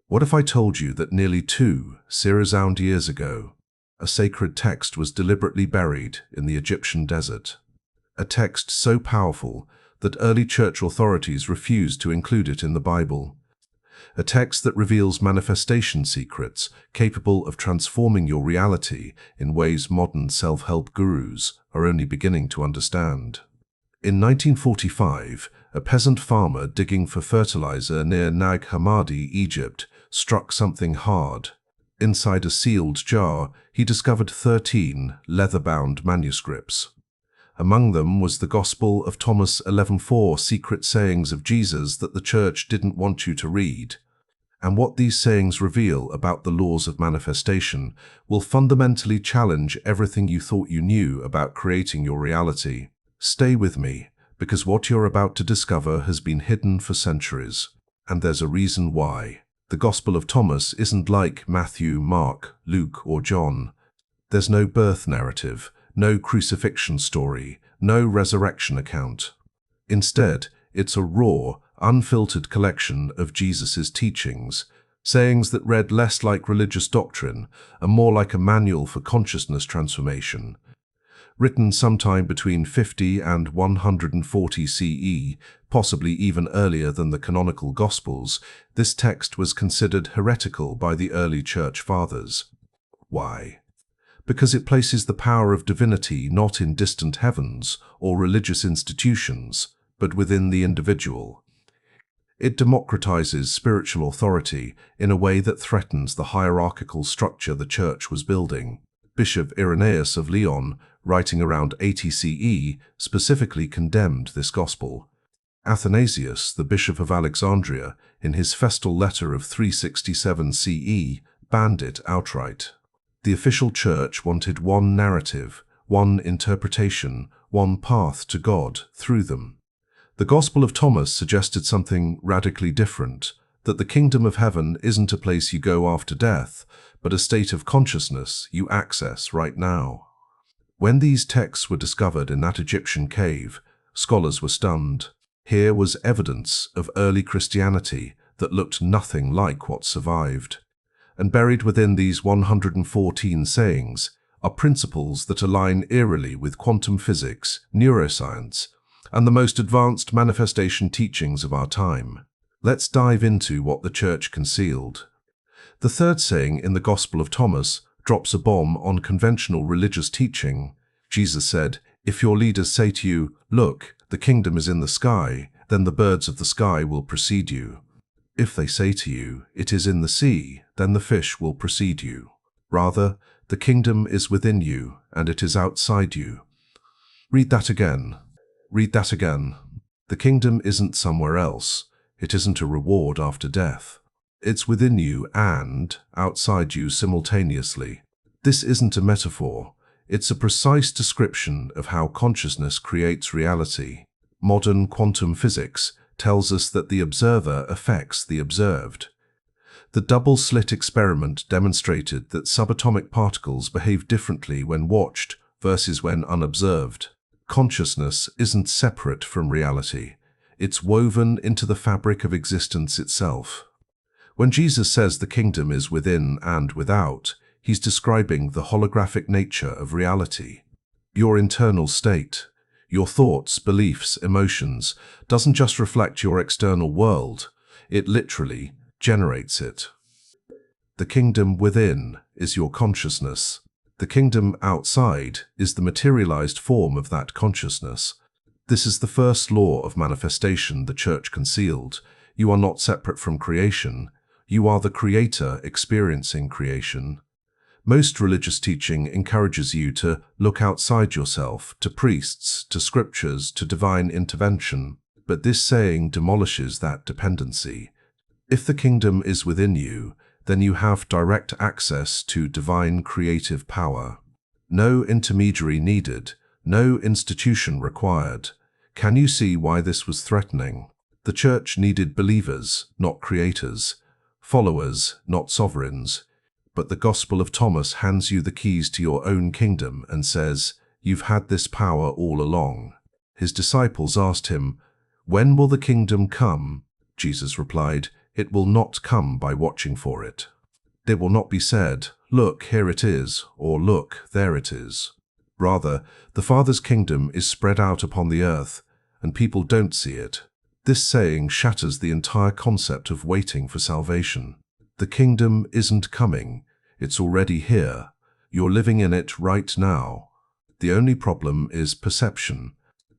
What if I told you that nearly 2,000 years ago, a sacred text was deliberately buried in the Egyptian desert? A text so powerful that early church authorities refused to include it in the Bible. A text that reveals manifestation secrets capable of transforming your reality in ways modern self-help gurus are only beginning to understand. In 1945, a peasant farmer digging for fertilizer near Nag Hammadi, Egypt, struck something hard. Inside a sealed jar, he discovered 13 leather-bound manuscripts. Among them was the Gospel of Thomas 11:4, secret sayings of Jesus that the church didn't want you to read. And what these sayings reveal about the laws of manifestation will fundamentally challenge everything you thought you knew about creating your reality. Stay with me, because what you're about to discover has been hidden for centuries. And there's a reason why. The Gospel of Thomas isn't like Matthew, Mark, Luke, or John. There's no birth narrative, no crucifixion story, no resurrection account. Instead, it's a raw, unfiltered collection of Jesus' teachings, sayings that read less like religious doctrine and more like a manual for consciousness transformation. Written sometime between 50 and 140 CE, possibly even earlier than the canonical Gospels, this text was considered heretical by the early church fathers. Why? Because it places the power of divinity not in distant heavens or religious institutions, but within the individual. It democratizes spiritual authority in a way that threatens the hierarchical structure the church was building. Bishop Irenaeus of Lyon, writing around 80 CE, specifically condemned this gospel. Athanasius, the Bishop of Alexandria, in his festal letter of 367 CE, banned it outright. The official church wanted one narrative, one interpretation, one path to God through them. The Gospel of Thomas suggested something radically different, that the kingdom of heaven isn't a place you go after death, but a state of consciousness you access right now. When these texts were discovered in that Egyptian cave, scholars were stunned. Here was evidence of early Christianity that looked nothing like what survived. And buried within these 114 sayings are principles that align eerily with quantum physics, neuroscience, and the most advanced manifestation teachings of our time. Let's dive into what the church concealed. The third saying in the Gospel of Thomas drops a bomb on conventional religious teaching. Jesus said, "If your leaders say to you, 'Look, the kingdom is in the sky,' then the birds of the sky will precede you. If they say to you, 'It is in the sea,' then the fish will precede you. Rather, the kingdom is within you, and it is outside you." Read that again. Read that again. The kingdom isn't somewhere else. It isn't a reward after death. It's within you and outside you simultaneously. This isn't a metaphor. It's a precise description of how consciousness creates reality. Modern quantum physics tells us that the observer affects the observed. The double-slit experiment demonstrated that subatomic particles behave differently when watched versus when unobserved. Consciousness isn't separate from reality. It's woven into the fabric of existence itself. When Jesus says the kingdom is within and without, he's describing the holographic nature of reality. Your internal state, your thoughts, beliefs, emotions, doesn't just reflect your external world, it literally generates it. The kingdom within is your consciousness. The kingdom outside is the materialized form of that consciousness. This is the first law of manifestation the church concealed. You are not separate from creation. You are the creator experiencing creation. Most religious teaching encourages you to look outside yourself, to priests, to scriptures, to divine intervention. But this saying demolishes that dependency. If the kingdom is within you, then you have direct access to divine creative power. No intermediary needed, no institution required. Can you see why this was threatening? The church needed believers, not creators, followers, not sovereigns. But the Gospel of Thomas hands you the keys to your own kingdom and says, "You've had this power all along." His disciples asked him, "When will the kingdom come?" Jesus replied, It will not come by watching for it. It will not be said, "Look, here it is," or "Look, there it is." Rather, the Father's kingdom is spread out upon the earth, and people don't see it. This saying shatters the entire concept of waiting for salvation. The kingdom isn't coming, it's already here. You're living in it right now. The only problem is perception.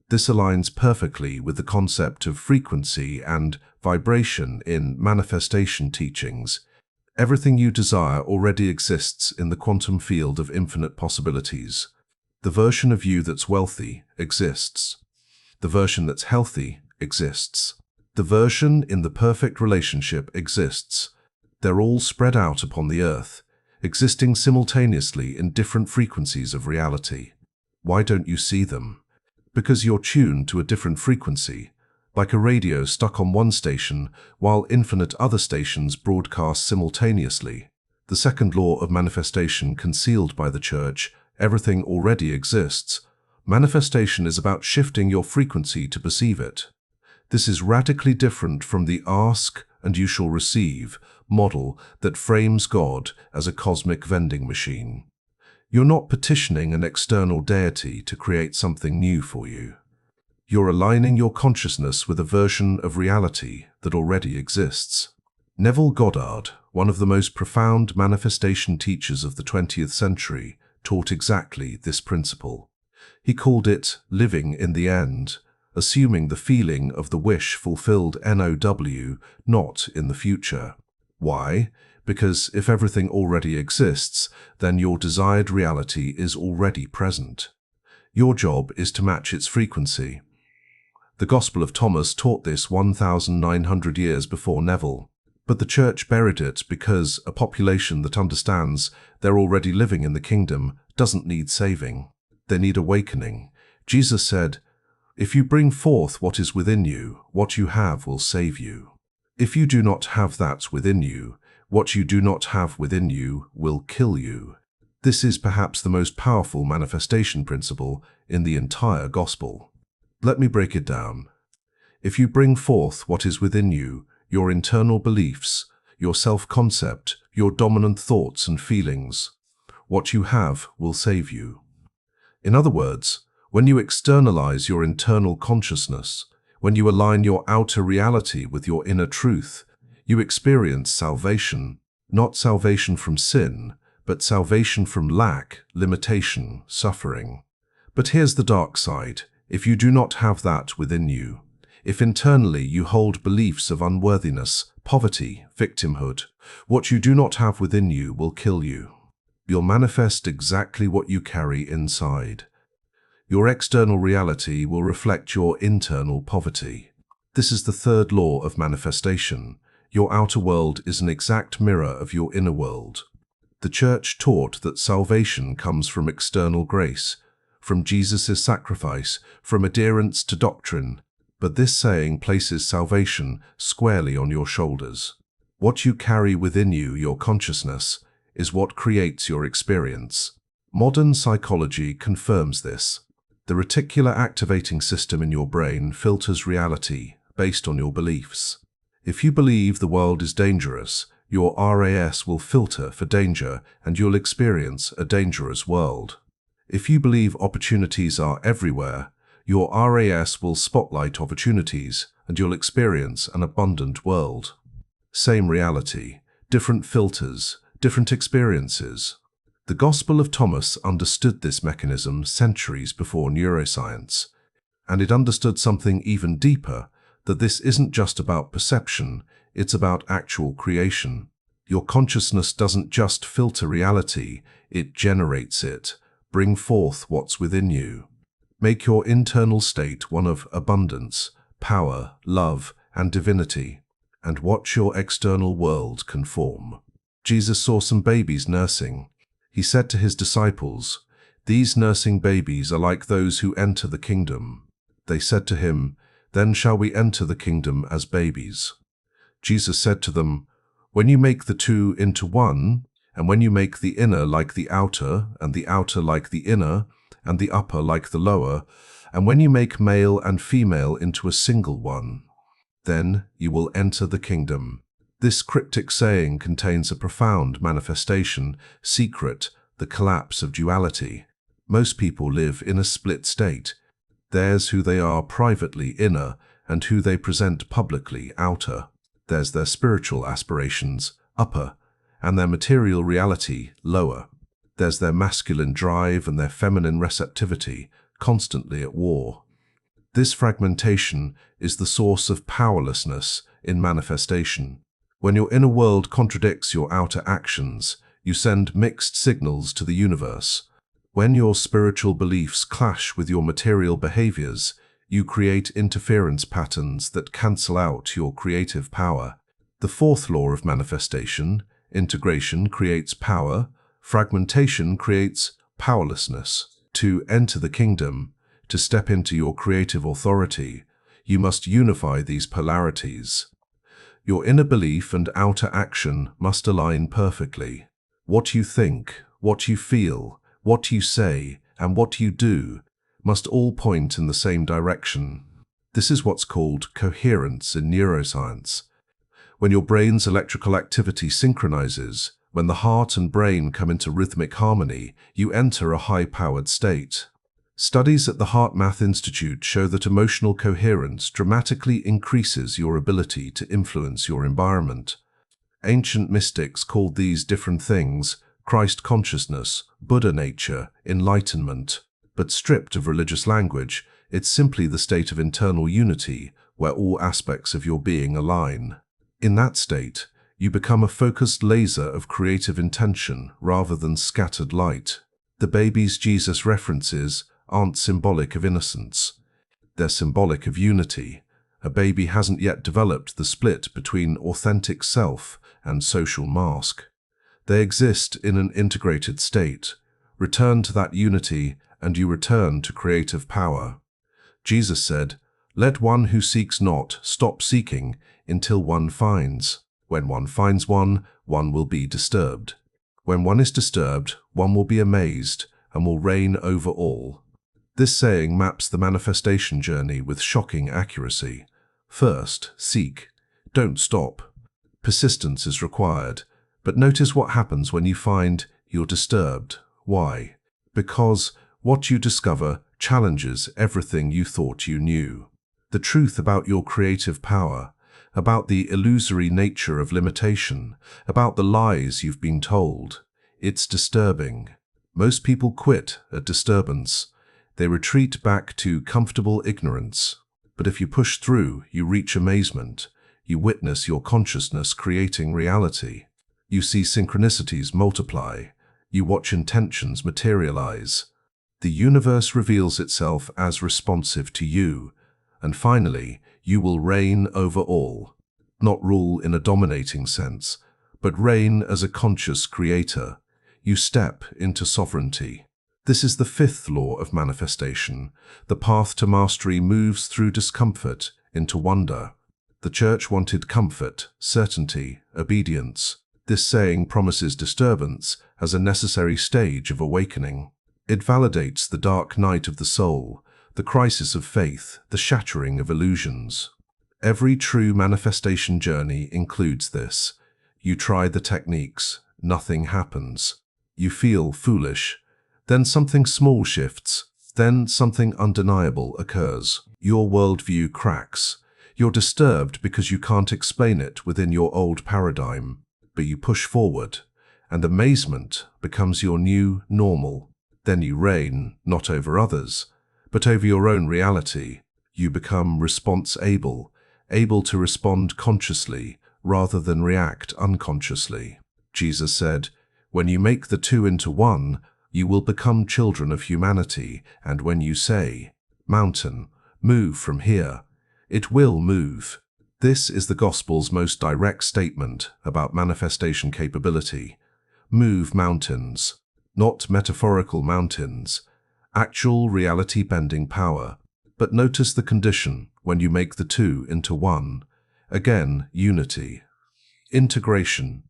This aligns perfectly with the concept of frequency and vibration in manifestation teachings. Everything you desire already exists in the quantum field of infinite possibilities. The version of you that's wealthy exists. The version that's healthy exists. The version in the perfect relationship exists. They're all spread out upon the earth, existing simultaneously in different frequencies of reality. Why don't you see them? Because you're tuned to a different frequency, like a radio stuck on one station while infinite other stations broadcast simultaneously. The second law of manifestation concealed by the church, everything already exists. Manifestation is about shifting your frequency to perceive it. This is radically different from the ask and you shall receive model that frames God as a cosmic vending machine. You're not petitioning an external deity to create something new for you. You're aligning your consciousness with a version of reality that already exists. Neville Goddard, one of the most profound manifestation teachers of the 20th century, taught exactly this principle. He called it living in the end, assuming the feeling of the wish fulfilled NOW, not in the future. Why? Because if everything already exists, then your desired reality is already present. Your job is to match its frequency. The Gospel of Thomas taught this 1,900 years before Neville, but the church buried it because a population that understands they're already living in the kingdom doesn't need saving. They need awakening. Jesus said, "If you bring forth what is within you, what you have will save you. If you do not have that within you, what you do not have within you will kill you." This is perhaps the most powerful manifestation principle in the entire gospel. Let me break it down. If you bring forth what is within you, your internal beliefs, your self-concept, your dominant thoughts and feelings, what you have will save you. In other words, when you externalize your internal consciousness, when you align your outer reality with your inner truth, you experience salvation, not salvation from sin, but salvation from lack, limitation, suffering. But here's the dark side. If you do not have that within you, if internally you hold beliefs of unworthiness, poverty, victimhood, what you do not have within you will kill you. You'll manifest exactly what you carry inside. Your external reality will reflect your internal poverty. This is the third law of manifestation. Your outer world is an exact mirror of your inner world. The church taught that salvation comes from external grace, from Jesus' sacrifice, from adherence to doctrine, but this saying places salvation squarely on your shoulders. What you carry within you, your consciousness, is what creates your experience. Modern psychology confirms this. The reticular activating system in your brain filters reality based on your beliefs. If you believe the world is dangerous, your RAS will filter for danger and you'll experience a dangerous world. If you believe opportunities are everywhere, your RAS will spotlight opportunities and you'll experience an abundant world. Same reality, different filters, different experiences. The Gospel of Thomas understood this mechanism centuries before neuroscience, and it understood something even deeper, that this isn't just about perception, it's about actual creation. Your consciousness doesn't just filter reality, it generates it. Bring forth what's within you. Make your internal state one of abundance, power, love, and divinity, and watch your external world conform. Jesus saw some babies nursing. He said to his disciples, "These nursing babies are like those who enter the kingdom." They said to him, "Then shall we enter the kingdom as babies?" Jesus said to them, "When you make the two into one, and when you make the inner like the outer, and the outer like the inner, and the upper like the lower, and when you make male and female into a single one, then you will enter the kingdom." This cryptic saying contains a profound manifestation secret, the collapse of duality. Most people live in a split state. There's who they are privately, inner, and who they present publicly, outer. There's their spiritual aspirations, upper, and their material reality, lower. There's their masculine drive and their feminine receptivity, constantly at war. This fragmentation is the source of powerlessness in manifestation. When your inner world contradicts your outer actions, you send mixed signals to the universe. When your spiritual beliefs clash with your material behaviors, you create interference patterns that cancel out your creative power. The fourth law of manifestation, integration, creates power, fragmentation creates powerlessness. To enter the kingdom, to step into your creative authority, you must unify these polarities. Your inner belief and outer action must align perfectly. What you think, what you feel, what you say, and what you do must all point in the same direction. This is what's called coherence in neuroscience. When your brain's electrical activity synchronizes, when the heart and brain come into rhythmic harmony, you enter a high-powered state. Studies at the Heart Math Institute show that emotional coherence dramatically increases your ability to influence your environment. Ancient mystics called these different things Christ consciousness, Buddha nature, enlightenment. But stripped of religious language, it's simply the state of internal unity where all aspects of your being align. In that state, you become a focused laser of creative intention rather than scattered light. The babies Jesus references aren't symbolic of innocence. They're symbolic of unity. A baby hasn't yet developed the split between authentic self and social mask. They exist in an integrated state. Return to that unity and you return to creative power. Jesus said, "Let one who seeks not stop seeking until one finds. When one finds one will be disturbed. When one is disturbed, one will be amazed and will reign over all." This saying maps the manifestation journey with shocking accuracy. First, seek. Don't stop. Persistence is required. But notice what happens when you find you're disturbed. Why? Because what you discover challenges everything you thought you knew. The truth about your creative power, about the illusory nature of limitation, about the lies you've been told. It's disturbing. Most people quit at disturbance. They retreat back to comfortable ignorance. But if you push through, you reach amazement. You witness your consciousness creating reality. You see synchronicities multiply. You watch intentions materialize. The universe reveals itself as responsive to you. And finally, you will reign over all. Not rule in a dominating sense, but reign as a conscious creator. You step into sovereignty. This is the fifth law of manifestation. The path to mastery moves through discomfort into wonder. The church wanted comfort, certainty, obedience. This saying promises disturbance as a necessary stage of awakening. It validates the dark night of the soul, the crisis of faith, the shattering of illusions. Every true manifestation journey includes this. You try the techniques, nothing happens. You feel foolish. Then something small shifts. Then something undeniable occurs. Your worldview cracks. You're disturbed because you can't explain it within your old paradigm. But you push forward, and amazement becomes your new normal. Then you reign, not over others, but over your own reality. You become response-able, able to respond consciously rather than react unconsciously. Jesus said, "When you make the two into one, you will become children of humanity, and when you say, 'Mountain, move from here,' it will move." This is the Gospel's most direct statement about manifestation capability. Move mountains, not metaphorical mountains, actual reality-bending power. But notice the condition when you make the two into one. Again, unity, integration,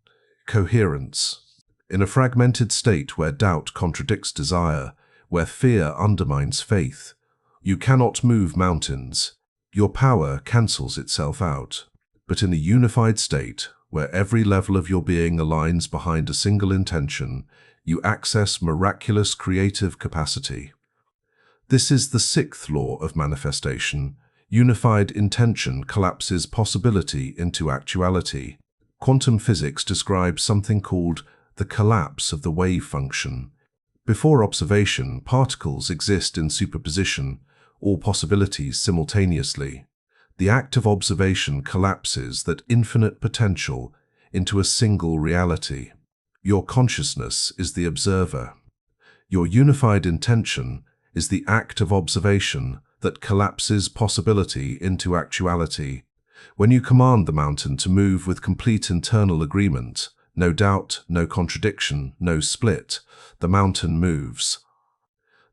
coherence. In a fragmented state where doubt contradicts desire, where fear undermines faith, you cannot move mountains. Your power cancels itself out. But in a unified state, where every level of your being aligns behind a single intention, you access miraculous creative capacity. This is the sixth law of manifestation. Unified intention collapses possibility into actuality. Quantum physics describes something called the collapse of the wave function. Before observation, particles exist in superposition, all possibilities simultaneously. The act of observation collapses that infinite potential into a single reality. Your consciousness is the observer. Your unified intention is the act of observation that collapses possibility into actuality. When you command the mountain to move with complete internal agreement, no doubt, no contradiction, no split, the mountain moves.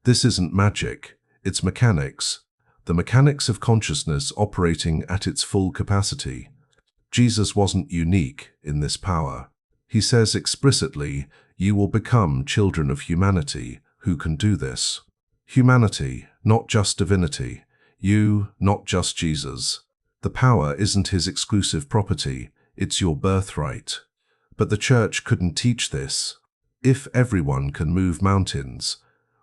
This isn't magic, it's mechanics. The mechanics of consciousness operating at its full capacity. Jesus wasn't unique in this power. He says explicitly, "You will become children of humanity who can do this." Humanity, not just divinity. You, not just Jesus. The power isn't his exclusive property, it's your birthright. But the church couldn't teach this. If everyone can move mountains,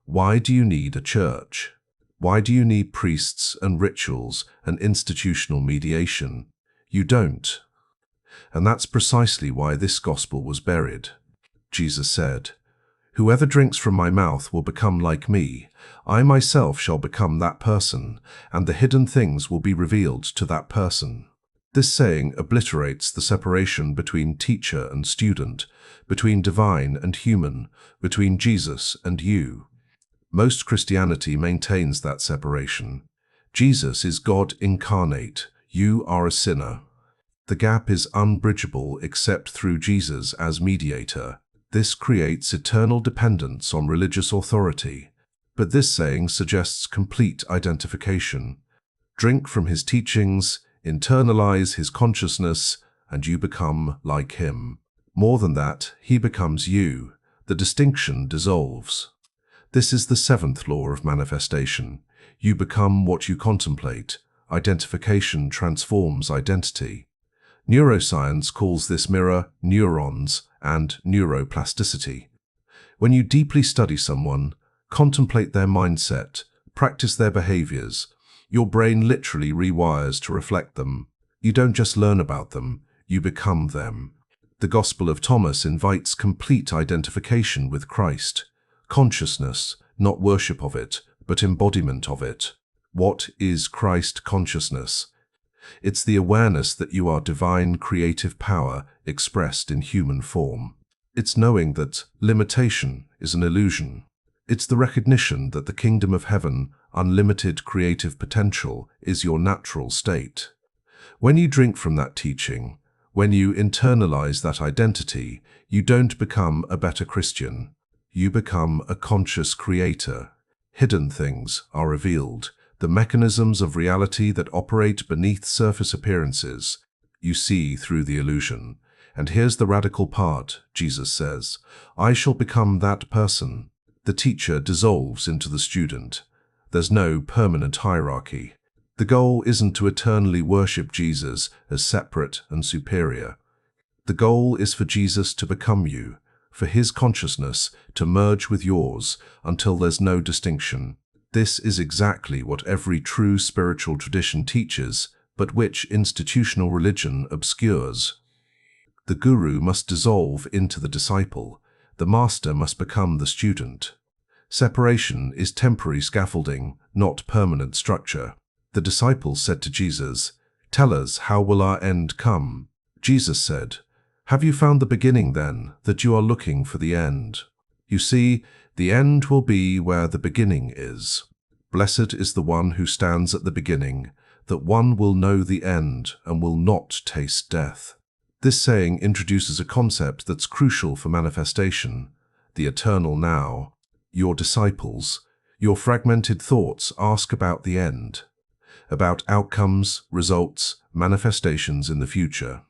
why do you need a church? Why do you need priests and rituals and institutional mediation? You don't. And that's precisely why this gospel was buried. Jesus said, "Whoever drinks from my mouth will become like me. I myself shall become that person, and the hidden things will be revealed to that person." This saying obliterates the separation between teacher and student, between divine and human, between Jesus and you. Most Christianity maintains that separation. Jesus is God incarnate. You are a sinner. The gap is unbridgeable except through Jesus as mediator. This creates eternal dependence on religious authority. But this saying suggests complete identification. Drink from his teachings, internalize his consciousness, and you become like him. More than that, he becomes you. The distinction dissolves. This is the seventh law of manifestation. You become what you contemplate. Identification transforms identity. Neuroscience calls this mirror neurons and neuroplasticity. When you deeply study someone, contemplate their mindset, practice their behaviors, your brain literally rewires to reflect them. You don't just learn about them, you become them. The Gospel of Thomas invites complete identification with Christ. Consciousness, not worship of it, but embodiment of it. What is Christ consciousness? It's the awareness that you are divine creative power expressed in human form. It's knowing that limitation is an illusion. It's the recognition that the kingdom of heaven, unlimited creative potential, is your natural state. When you drink from that teaching, when you internalize that identity, you don't become a better Christian. You become a conscious creator. Hidden things are revealed, the mechanisms of reality that operate beneath surface appearances. You see through the illusion. And here's the radical part, Jesus says, "I shall become that person." The teacher dissolves into the student. There's no permanent hierarchy. The goal isn't to eternally worship Jesus as separate and superior. The goal is for Jesus to become you, for his consciousness to merge with yours until there's no distinction. This is exactly what every true spiritual tradition teaches, but which institutional religion obscures. The guru must dissolve into the disciple. The master must become the student. Separation is temporary scaffolding, not permanent structure. The disciples said to Jesus, "Tell us, how will our end come?" Jesus said, "Have you found the beginning then, that you are looking for the end? You see, the end will be where the beginning is. Blessed is the one who stands at the beginning, that one will know the end and will not taste death." This saying introduces a concept that's crucial for manifestation, the eternal now. Your disciples, your fragmented thoughts ask about the end, about outcomes, results, manifestations in the future.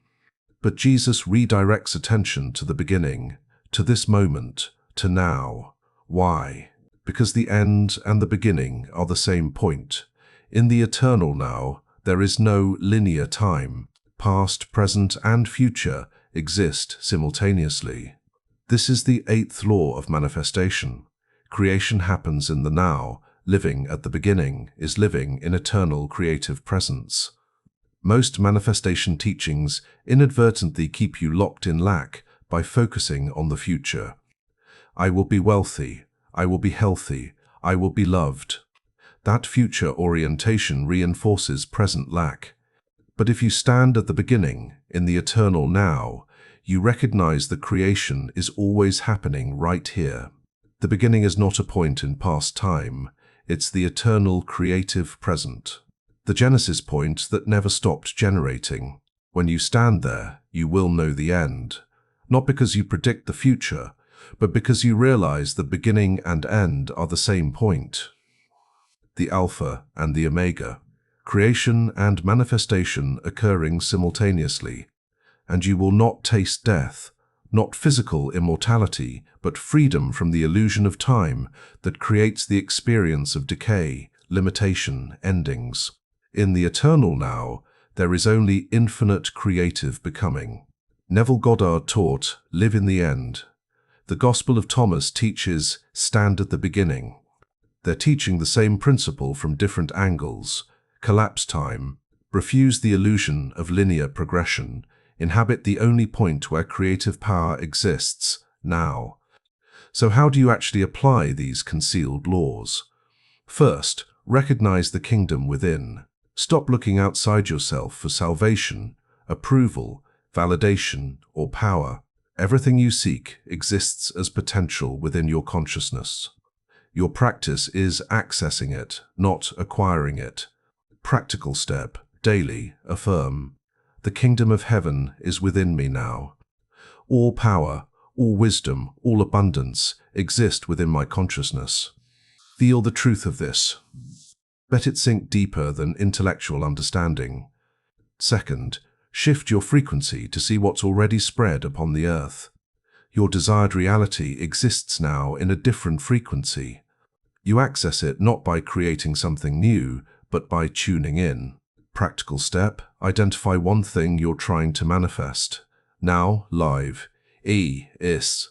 But Jesus redirects attention to the beginning, to this moment, to now. Why? Because the end and the beginning are the same point. In the eternal now, there is no linear time. past, present, and future, exist simultaneously. This is the eighth law of manifestation. Creation happens in the now. Living at the beginning is living in eternal creative presence. Most manifestation teachings inadvertently keep you locked in lack by focusing on the future. I will be wealthy. I will be healthy. I will be loved. That future orientation reinforces present lack. But if you stand at the beginning, in the eternal now, you recognize that creation is always happening right here. The beginning is not a point in past time. It's the eternal creative present. The Genesis point that never stopped generating. When you stand there, you will know the end. Not because you predict the future, but because you realize that beginning and end are the same point. The Alpha and the Omega. Creation and manifestation occurring simultaneously. And you will not taste death, not physical immortality, but freedom from the illusion of time that creates the experience of decay, limitation, endings. In the eternal now, there is only infinite creative becoming. Neville Goddard taught, live in the end. The Gospel of Thomas teaches, stand at the beginning. They're teaching the same principle from different angles. Collapse time, refuse the illusion of linear progression, inhabit the only point where creative power exists, now. So how do you actually apply these concealed laws? First, recognize the kingdom within. Stop looking outside yourself for salvation, approval, validation, or power. Everything you seek exists as potential within your consciousness. Your practice is accessing it, not acquiring it. Practical step, daily, affirm. The kingdom of heaven is within me now. All power, all wisdom, all abundance exist within my consciousness. Feel the truth of this. Let it sink deeper than intellectual understanding. Second, shift your frequency to see what's already spread upon the earth. Your desired reality exists now in a different frequency. You access it not by creating something new, but by tuning in. Practical step, identify one thing you're trying to manifest. Now, live. Is.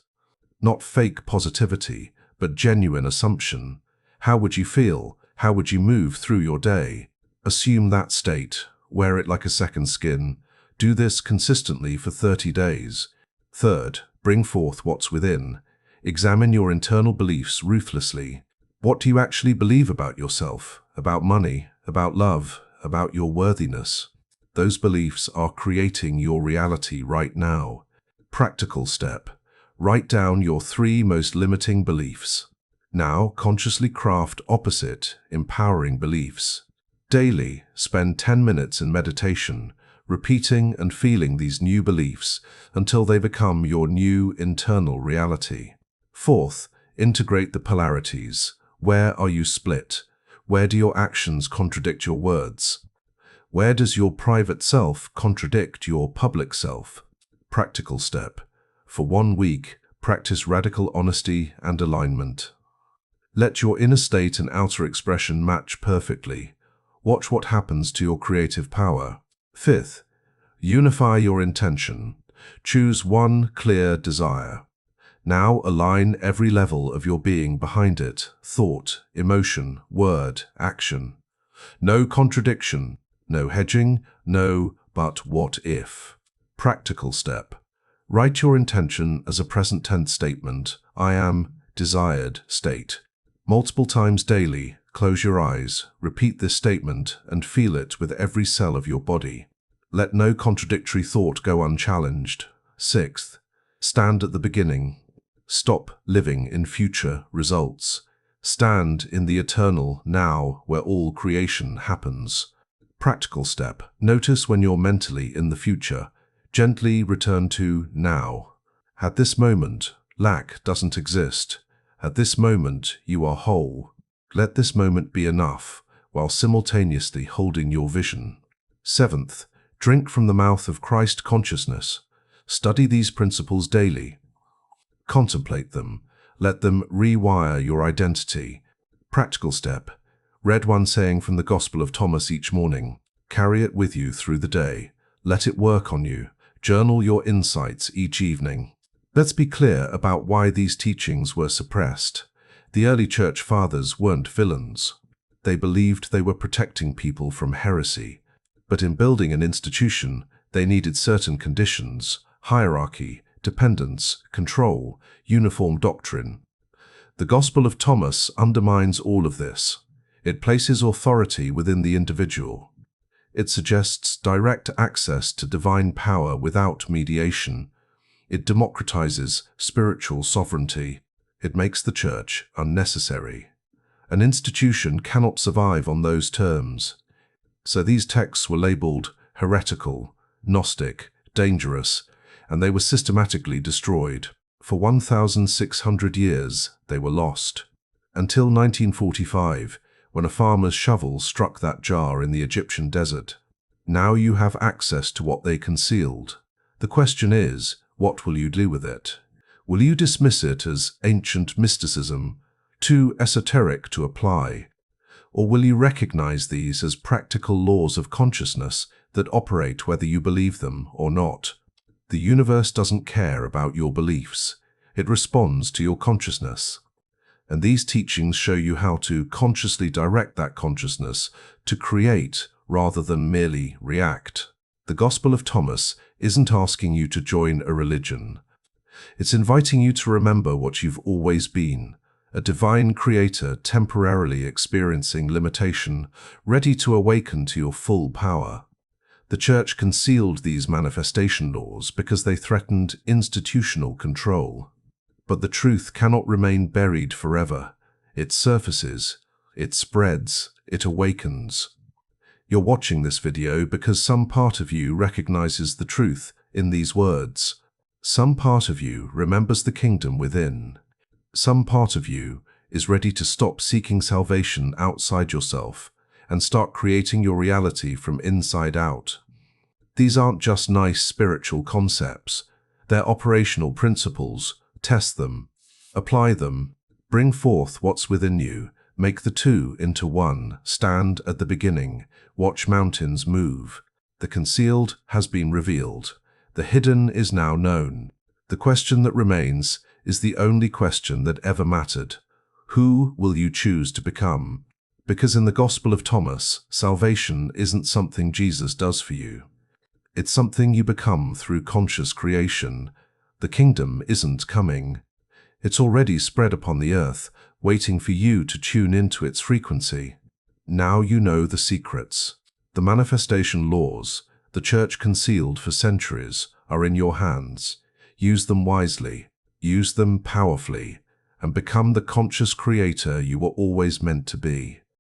Not fake positivity, but genuine assumption. How would you feel? How would you move through your day? Assume that state. Wear it like a second skin. Do this consistently for 30 days. Third, bring forth what's within. Examine your internal beliefs ruthlessly. What do you actually believe about yourself, about money, about love, about your worthiness? Those beliefs are creating your reality right now. Practical step. Write down your 3 most limiting beliefs. Now, consciously craft opposite, empowering beliefs. Daily, spend 10 minutes in meditation, repeating and feeling these new beliefs until they become your new internal reality. Fourth, integrate the polarities. Where are you split? Where do your actions contradict your words? Where does your private self contradict your public self? Practical step. For 1 week, practice radical honesty and alignment. Let your inner state and outer expression match perfectly. Watch what happens to your creative power. Fifth, unify your intention. Choose one clear desire. Now align every level of your being behind it. Thought, emotion, word, action. No contradiction, no hedging, no but what if. Practical step. Write your intention as a present tense statement. I am desired state. Multiple times daily, close your eyes, repeat this statement, and feel it with every cell of your body. Let no contradictory thought go unchallenged. Sixth, stand at the beginning. Stop living in future results. Stand in the eternal now where all creation happens. Practical step. Notice when you're mentally in the future. Gently return to now. At this moment, lack doesn't exist. At this moment, you are whole. Let this moment be enough, while simultaneously holding your vision. Seventh, drink from the mouth of Christ consciousness. Study these principles daily. Contemplate them. Let them rewire your identity. Practical step. Read one saying from the Gospel of Thomas each morning. Carry it with you through the day. Let it work on you. Journal your insights each evening. Let's be clear about why these teachings were suppressed. The early church fathers weren't villains. They believed they were protecting people from heresy. But in building an institution, they needed certain conditions: hierarchy, dependence, control, uniform doctrine. The Gospel of Thomas undermines all of this. It places authority within the individual. It suggests direct access to divine power without mediation. It democratizes spiritual sovereignty. It makes the church unnecessary. An institution cannot survive on those terms. So these texts were labeled heretical, Gnostic, dangerous, and they were systematically destroyed. For 1,600 years, they were lost. Until 1945, when a farmer's shovel struck that jar in the Egyptian desert. Now you have access to what they concealed. The question is, what will you do with it? Will you dismiss it as ancient mysticism, too esoteric to apply? Or will you recognize these as practical laws of consciousness that operate whether you believe them or not? The universe doesn't care about your beliefs. It responds to your consciousness. And these teachings show you how to consciously direct that consciousness to create rather than merely react. The Gospel of Thomas isn't asking you to join a religion. It's inviting you to remember what you've always been, a divine creator temporarily experiencing limitation, ready to awaken to your full power. The Church concealed these manifestation laws because they threatened institutional control. But the truth cannot remain buried forever. It surfaces, it spreads, it awakens. You're watching this video because some part of you recognizes the truth in these words. Some part of you remembers the kingdom within. Some part of you is ready to stop seeking salvation outside yourself and start creating your reality from inside out. These aren't just nice spiritual concepts. They're operational principles. Test them, apply them, bring forth what's within you, make the two into one, stand at the beginning, watch mountains move. The concealed has been revealed. The hidden is now known. The question that remains is the only question that ever mattered. Who will you choose to become? Because in the Gospel of Thomas, salvation isn't something Jesus does for you. It's something you become through conscious creation. The kingdom isn't coming. It's already spread upon the earth, waiting for you to tune into its frequency. Now you know the secrets. The manifestation laws, the church concealed for centuries, are in your hands. Use them wisely, use them powerfully, and become the conscious creator you were always meant to be.